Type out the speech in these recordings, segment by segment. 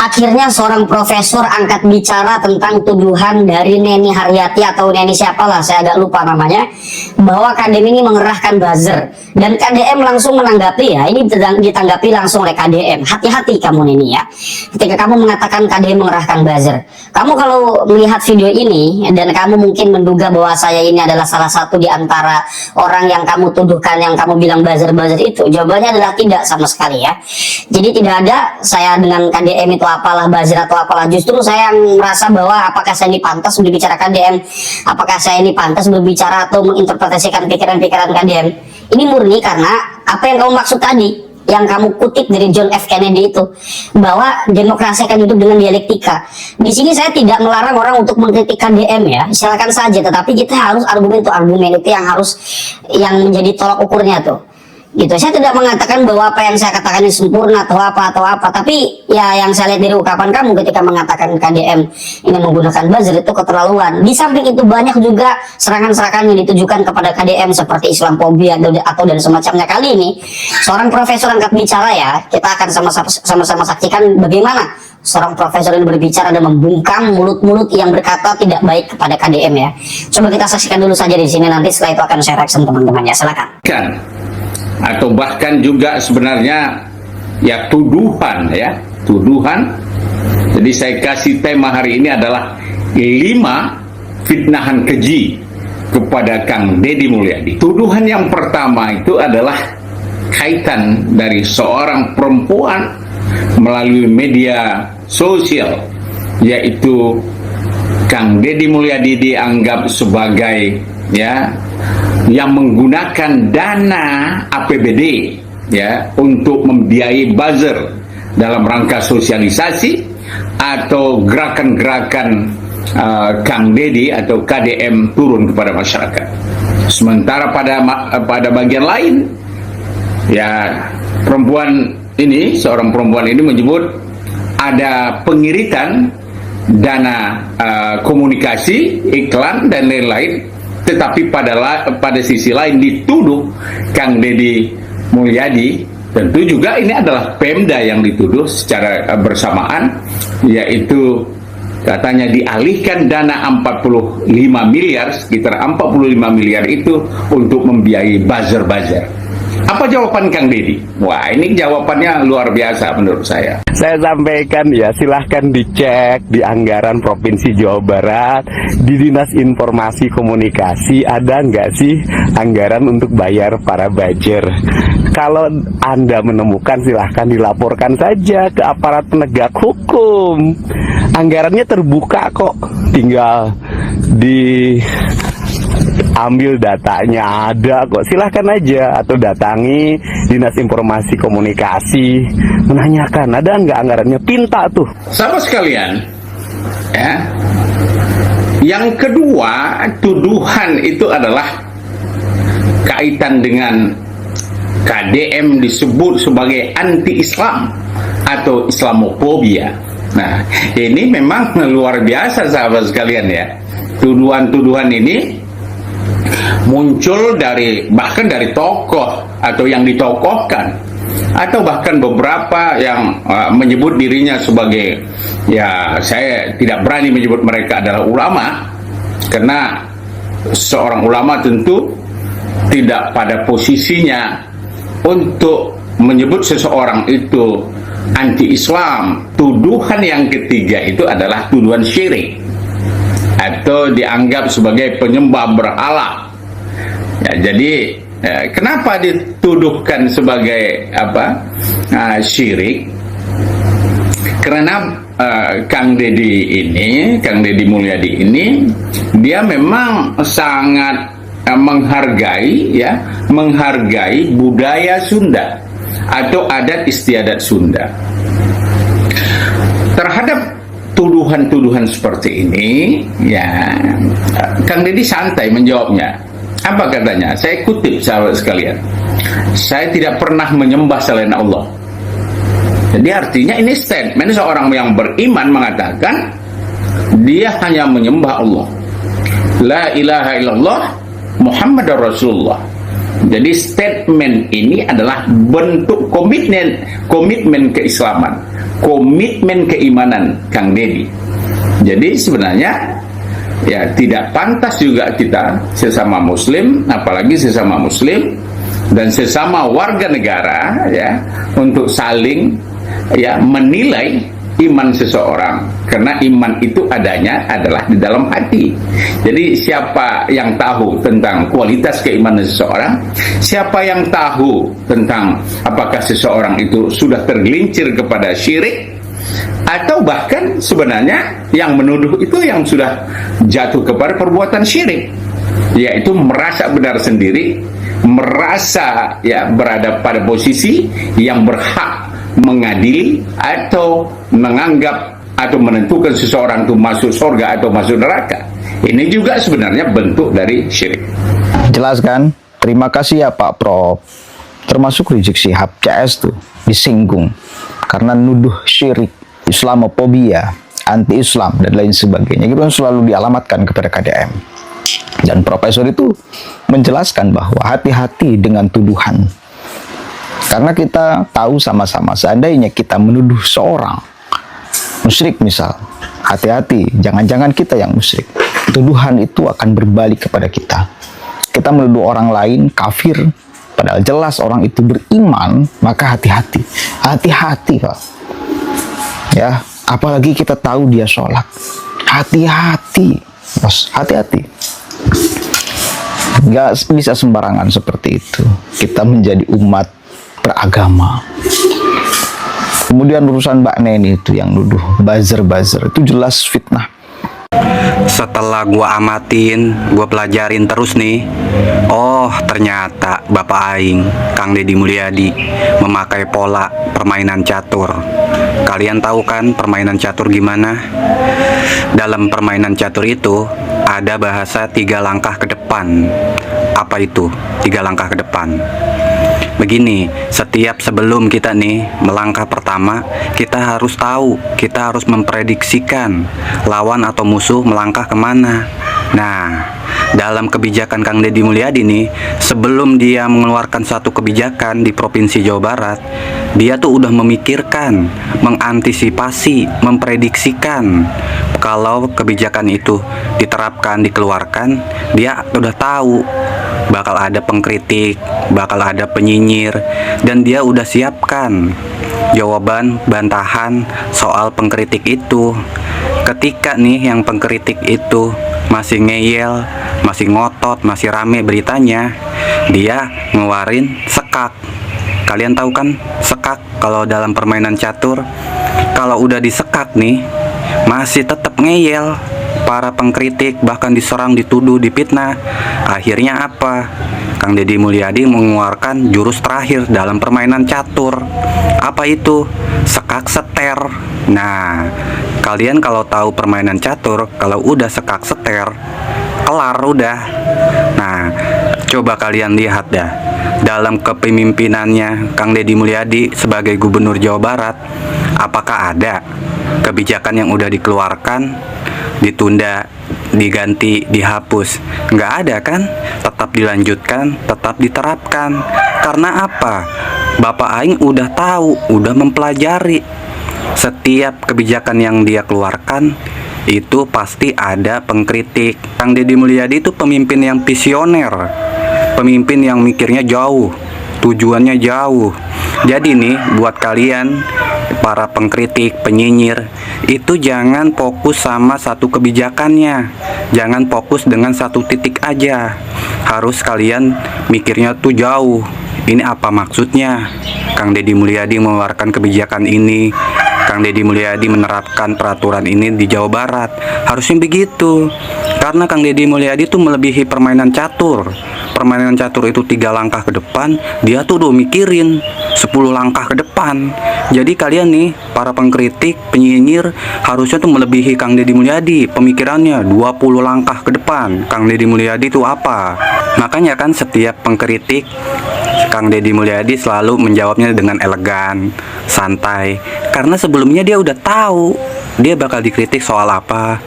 Akhirnya seorang profesor angkat bicara tentang tuduhan dari Neni Haryati atau Neni siapalah, saya agak lupa namanya, bahwa KDM ini mengerahkan buzzer. Dan KDM langsung menanggapi, ya ini ditanggapi langsung oleh KDM. Hati-hati kamu Neni ya, ketika kamu mengatakan KDM mengerahkan buzzer. Kamu kalau melihat video ini dan kamu mungkin menduga bahwa saya ini adalah salah satu di antara orang yang kamu tuduhkan, yang kamu bilang buzzer-buzzer itu, jawabannya adalah tidak sama sekali ya. Jadi tidak ada saya dengan KDM itu apalah buzzer atau apalah. Justru saya merasa bahwa apakah saya ini pantas berbicara KDM, apakah saya ini pantas berbicara atau menginterpretasikan pikiran-pikiran KDM. Ini murni karena apa yang kamu maksud tadi, yang kamu kutip dari John F. Kennedy itu, bahwa demokrasi akan hidup dengan dialektika. Di sini saya tidak melarang orang untuk mengkritik KDM ya, silakan saja, tetapi kita harus argumen itu yang menjadi tolak ukurnya tuh. Gitu. Saya tidak mengatakan bahwa apa yang saya katakan ini sempurna atau apa, tapi ya yang saya lihat dari ucapan kamu ketika mengatakan KDM ini menggunakan buzzer itu keterlaluan. Di samping itu banyak juga serangan-serangan yang ditujukan kepada KDM seperti Islamophobia atau dan semacamnya. Kali ini seorang profesor angkat bicara ya, kita akan sama-sama saksikan bagaimana seorang profesor yang berbicara dan membungkam mulut-mulut yang berkata tidak baik kepada KDM ya. Coba kita saksikan dulu saja di sini, nanti setelah itu akan saya reaction teman-teman ya, silakan. Atau bahkan juga sebenarnya ya tuduhan. Jadi saya kasih tema hari ini adalah 5 fitnahan keji kepada Kang Deddy Mulyadi. Tuduhan yang pertama itu adalah kaitan dari seorang perempuan melalui media sosial, yaitu Kang Deddy Mulyadi dianggap sebagai yang menggunakan dana APBD untuk membiayai buzzer dalam rangka sosialisasi atau gerakan-gerakan Kang Deddy atau KDM turun kepada masyarakat. Sementara pada bagian lain seorang perempuan ini menyebut ada pengiritan dana komunikasi, iklan dan lain-lain. Tetapi pada sisi lain dituduh Kang Deddy Mulyadi, tentu juga ini adalah Pemda yang dituduh secara bersamaan, yaitu katanya dialihkan dana 45 miliar, sekitar 45 miliar itu untuk membiayai buzzer-buzzer. Apa jawaban Kang Deddy? Wah, ini jawabannya luar biasa menurut saya. Saya sampaikan ya, silahkan dicek di anggaran Provinsi Jawa Barat, di Dinas Informasi Komunikasi, ada nggak sih anggaran untuk bayar para buzzer? Kalau Anda menemukan, silahkan dilaporkan saja ke aparat penegak hukum. Anggarannya terbuka kok, tinggal ambil datanya, ada kok, silahkan aja, atau datangi Dinas Informasi Komunikasi menanyakan ada nggak anggarannya, pinta tuh. Sahabat sekalian ya, yang kedua tuduhan itu adalah kaitan dengan KDM disebut sebagai anti-Islam atau Islamophobia. Nah, ini memang luar biasa sahabat sekalian ya. Tuduhan-tuduhan ini muncul bahkan dari tokoh atau yang ditokohkan, atau bahkan beberapa yang menyebut dirinya sebagai, saya tidak berani menyebut mereka adalah ulama, karena seorang ulama tentu tidak pada posisinya untuk menyebut seseorang itu anti-Islam. Tuduhan yang ketiga itu adalah tuduhan syirik atau dianggap sebagai penyembah berhala. Jadi kenapa dituduhkan sebagai syirik? Karena Kang Deddy Mulyadi ini dia memang sangat menghargai budaya Sunda atau adat istiadat Sunda. Terhadap tuduhan-tuduhan seperti ini, Kang Deddy santai menjawabnya. Apa katanya? Saya kutip sahabat sekalian. Saya tidak pernah menyembah selain Allah. Jadi artinya ini statement seorang yang beriman mengatakan dia hanya menyembah Allah. La ilaha illallah Muhammadar Rasulullah. Jadi statement ini adalah bentuk komitmen keislaman, komitmen keimanan Kang Deddy. Jadi sebenarnya ya tidak pantas juga kita sesama muslim, apalagi sesama muslim dan sesama warga negara ya, untuk saling ya menilai iman seseorang, karena iman itu adanya adalah di dalam hati. Jadi siapa yang tahu tentang kualitas keimanan seseorang, siapa yang tahu tentang apakah seseorang itu sudah tergelincir kepada syirik, atau bahkan sebenarnya yang menuduh itu yang sudah jatuh kepada perbuatan syirik, yaitu merasa benar sendiri, merasa ya berada pada posisi yang berhak mengadili atau menganggap atau menentukan seseorang itu masuk surga atau masuk neraka. Ini juga sebenarnya bentuk dari syirik. Jelaskan. Terima kasih ya Pak Prof. Termasuk Rizik Syihab CS tuh disinggung karena nuduh syirik, Islamofobia, anti-Islam dan lain sebagainya. Itu kan selalu dialamatkan kepada KDM. Dan profesor itu menjelaskan bahwa hati-hati dengan tuduhan. Karena kita tahu sama-sama, seandainya kita menuduh seorang musyrik misal, hati-hati, jangan-jangan kita yang musyrik. Tuduhan itu akan berbalik kepada kita. Kita menuduh orang lain kafir, padahal jelas orang itu beriman, maka hati-hati. Hati-hati, Pak. Ya, apalagi kita tahu dia sholat. Hati-hati, Bos, hati-hati. Nggak bisa sembarangan seperti itu. Kita menjadi umat beragama. Kemudian urusan Mbak Neni itu yang nuduh buzzer-buzzer, itu jelas fitnah. Setelah gua amatin, gua pelajarin terus nih. Oh, ternyata Bapak Aing, Kang Deddy Mulyadi, memakai pola permainan catur. Kalian tahu kan permainan catur gimana? Dalam permainan catur itu ada bahasa 3 langkah ke depan. Apa itu 3 langkah ke depan? Begini, setiap sebelum kita nih melangkah pertama, kita harus tahu, kita harus memprediksikan lawan atau musuh melangkah kemana. Nah, dalam kebijakan Kang Deddy Mulyadi nih, sebelum dia mengeluarkan satu kebijakan di Provinsi Jawa Barat, dia tuh udah memikirkan, mengantisipasi, memprediksikan kalau kebijakan itu diterapkan, dikeluarkan, dia udah tahu bakal ada pengkritik, bakal ada penyinyir, dan dia udah siapkan jawaban bantahan soal pengkritik itu. Ketika nih yang pengkritik itu masih ngeyel, masih ngotot, masih rame beritanya, dia ngeluarin sekak. Kalian tahu kan sekak kalau dalam permainan catur? Kalau udah disekak nih, masih tetap ngeyel, para pengkritik bahkan diserang, dituduh, dipitnah. Akhirnya apa? Kang Deddy Mulyadi mengeluarkan jurus terakhir dalam permainan catur. Apa itu? Sekak seter. Nah, kalian kalau tahu permainan catur, kalau udah sekak seter, kelar udah. Nah, coba kalian lihat dah, dalam kepemimpinannya Kang Deddy Mulyadi sebagai Gubernur Jawa Barat, apakah ada kebijakan yang udah dikeluarkan ditunda, diganti, dihapus? Nggak ada kan? Tetap dilanjutkan, tetap diterapkan. Karena apa? Bapak Aing udah tahu, udah mempelajari. Setiap kebijakan yang dia keluarkan itu pasti ada pengkritik. Kang Deddy Mulyadi itu pemimpin yang visioner, pemimpin yang mikirnya jauh, tujuannya jauh. Jadi nih buat kalian para pengkritik, penyinyir, itu jangan fokus sama satu kebijakannya, jangan fokus dengan satu titik aja. Harus kalian mikirnya tuh jauh. Ini apa maksudnya? Kang Deddy Mulyadi mengeluarkan kebijakan ini, Kang Deddy Mulyadi menerapkan peraturan ini di Jawa Barat. Harusnya begitu. Karena Kang Deddy Mulyadi itu melebihi permainan catur. Permainan catur itu 3 langkah ke depan, dia tuh udah mikirin 10 langkah ke depan. Jadi kalian nih, para pengkritik, penyinyir, harusnya tuh melebihi Kang Deddy Mulyadi. Pemikirannya 20 langkah ke depan. Kang Deddy Mulyadi itu apa? Makanya kan setiap pengkritik, Kang Deddy Mulyadi selalu menjawabnya dengan elegan, santai. Karena sebelumnya dia udah tahu dia bakal dikritik soal apa.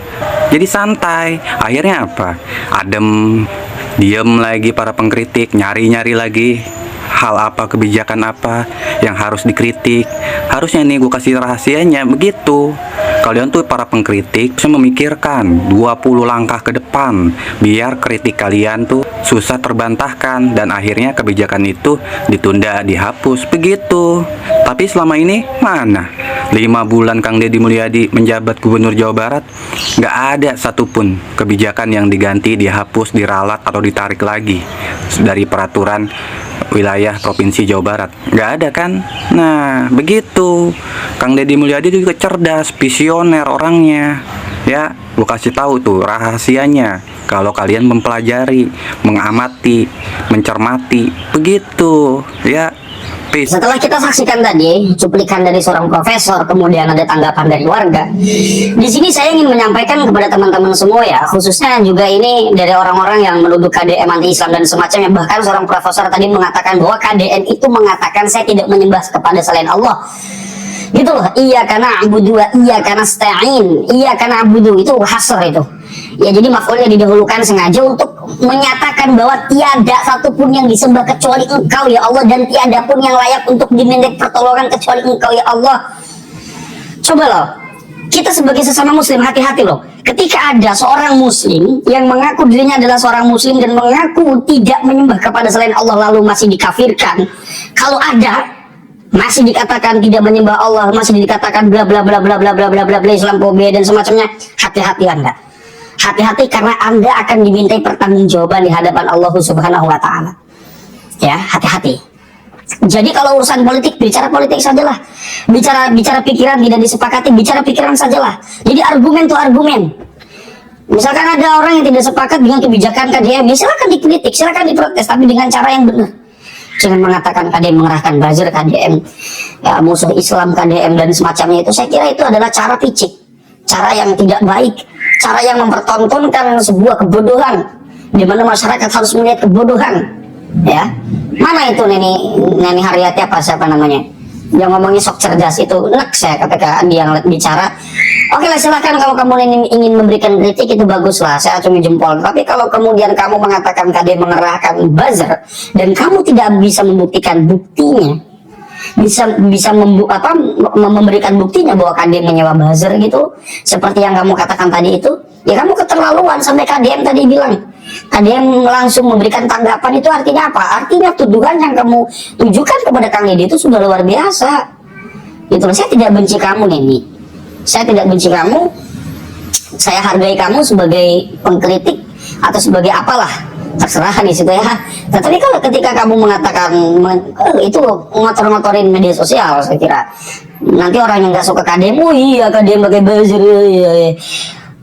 Jadi santai. Akhirnya apa? Adem, diem lagi para pengkritik, nyari-nyari lagi hal apa, kebijakan apa yang harus dikritik. Harusnya nih gue kasih rahasianya begitu. Kalian tuh para pengkritik bisa memikirkan 20 langkah ke depan biar kritik kalian tuh susah terbantahkan dan akhirnya kebijakan itu ditunda, dihapus begitu. Tapi selama ini mana? 5 bulan Kang Deddy Mulyadi menjabat Gubernur Jawa Barat, nggak ada satupun kebijakan yang diganti, dihapus, diralat atau ditarik lagi dari peraturan wilayah Provinsi Jawa Barat. Nggak ada kan? Nah, begitu. Kang Deddy Mulyadi itu juga cerdas, visioner orangnya. Ya, gue kasih tahu tuh rahasianya. Kalau kalian mempelajari, mengamati, mencermati, begitu. Ya, peace. Setelah kita saksikan tadi cuplikan dari seorang profesor, kemudian ada tanggapan dari warga. Di sini saya ingin menyampaikan kepada teman-teman semua ya, khususnya juga ini dari orang-orang yang menuduh KDM anti-Islam dan semacamnya. Bahkan seorang profesor tadi mengatakan bahwa KDM itu mengatakan saya tidak menyembah kepada selain Allah. Gitu loh, iya karena abudu, iya karena stain, iya karena abudu, itu hasr itu. Ya jadi maf'ulnya didahulukan sengaja untuk menyatakan bahwa tiada satupun yang disembah kecuali Engkau ya Allah, dan tiada pun yang layak untuk diminta pertolongan kecuali Engkau ya Allah. Coba loh, kita sebagai sesama muslim hati-hati loh. Ketika ada seorang muslim yang mengaku dirinya adalah seorang muslim dan mengaku tidak menyembah kepada selain Allah lalu masih dikafirkan. Kalau ada masih dikatakan tidak menyembah Allah, masih dikatakan bla bla bla bla bla bla bla bla bla Islamophobia dan semacamnya, hati-hati Anda. Hati-hati karena Anda akan dimintai pertanggungjawaban di hadapan Allah Subhanahu wa taala. Ya, hati-hati. Jadi kalau urusan politik, bicara politik sajalah. Bicara pikiran tidak disepakati, bicara pikiran sajalah. Jadi argumen tuh argumen. Misalkan ada orang yang tidak sepakat dengan kebijakan KDM, ya silakan dikritik, silakan diprotes, tapi dengan cara yang benar. Jangan mengatakan KDM mengerahkan buzzer, KDM ya, musuh Islam, KDM dan semacamnya itu. Saya kira itu adalah cara picik, cara yang tidak baik, cara yang mempertontonkan sebuah kebodohan, di mana masyarakat harus melihat kebodohan. Ya, mana itu Neni Haryati apa siapa namanya yang ngomongnya sok cerdas itu, nek saya ketika dia bicara. Oke lah, silakan kalau kamu ingin memberikan kritik itu bagus lah, saya acungi jempol. Tapi kalau kemudian kamu mengatakan KDM mengerahkan buzzer dan kamu tidak bisa membuktikan buktinya, memberikan buktinya bahwa KDM menyewa buzzer gitu, seperti yang kamu katakan tadi itu, ya kamu keterlaluan. Sampai KDM tadi bilang, KDM langsung memberikan tanggapan, itu artinya apa? Artinya tuduhan yang kamu tujukan kepada Kang Deddy itu sudah luar biasa. Gitu. Saya tidak benci kamu Neni. Saya tidak benci kamu, saya hargai kamu sebagai pengkritik atau sebagai apalah, terserah di situ ya. Tetapi kalau ketika kamu mengatakan itu ngotor-ngotorin media sosial, saya kira nanti orang yang nggak suka KDM, oh iya KDM pakai buzzer, iya.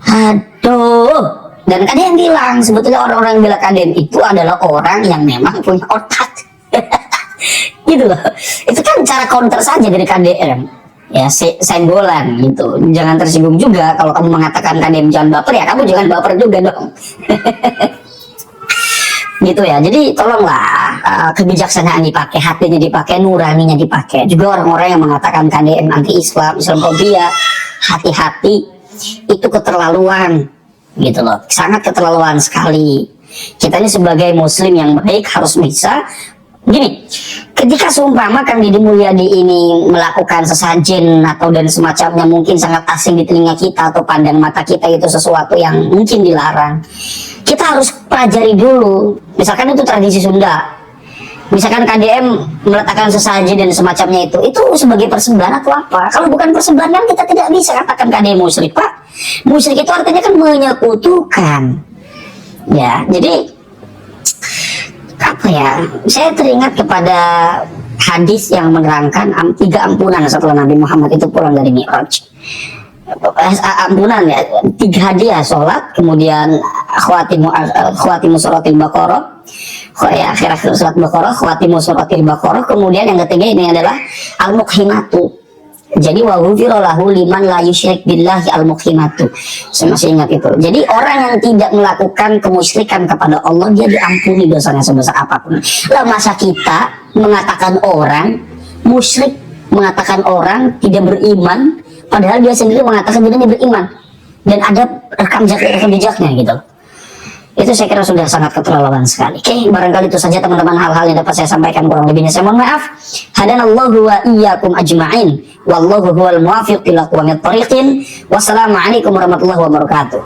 Aduh. Dan KDM bilang sebetulnya orang-orang yang bilang KDM itu adalah orang yang memang punya otak. Gitu loh. Itu kan cara counter saja dari KDM. Ya, senggolan gitu. Jangan tersinggung juga kalau kamu mengatakan KDM jangan baper, ya kamu jangan baper juga dong. Gitu ya. Jadi tolonglah kebijaksanaan dipakai, hatinya dipakai, nuraninya dipakai. Juga orang-orang yang mengatakan KDM anti-Islam, Islamophobia, hati-hati, itu keterlaluan gitu loh. Sangat keterlaluan sekali. Kita ini sebagai muslim yang baik harus bisa gini, ketika seumpama Kang Deddy Mulyadi ini melakukan sesajen atau dan semacamnya mungkin sangat asing di telinga kita atau pandang mata kita itu sesuatu yang mungkin dilarang, kita harus pelajari dulu. Misalkan itu tradisi Sunda, misalkan KDM meletakkan sesajen dan semacamnya itu sebagai persembahan atau apa. Kalau bukan persembahan kan kita tidak bisa katakan KDM musyrik, Pak. Musyrik itu artinya kan menyekutukan. Ya, jadi apa ya, saya teringat kepada hadis yang menerangkan 3 ampunan setelah Nabi Muhammad itu pulang dari Mi'raj. Ampunan ya, 3 hadiah, sholat, kemudian khawatimu suratil Baqarah, ya, akhir surat Baqarah, khawatimu suratil Baqarah, kemudian yang ketiga ini adalah al-muqhimatu. Jadi wa ghufira lahu liman la yusyrik billahi al-muqhimatu. Saya masih ingat itu. Jadi orang yang tidak melakukan kemusyrikan kepada Allah, dia diampuni dosanya sebesar apapun. Lah masa kita mengatakan orang musyrik, mengatakan orang tidak beriman, padahal dia sendiri mengatakan dirinya beriman, dan ada rekam jejaknya gitu. Itu saya kira sudah sangat keterlaluan sekali. Oke, barangkali itu saja teman-teman hal-hal yang dapat saya sampaikan, kurang lebihnya saya mohon maaf. Hadanallahu wa iyyakum ajma'in. Wallahu huwal muwaffiq ila aqwamit thoriqin. Wassalamualaikum warahmatullahi wabarakatuh.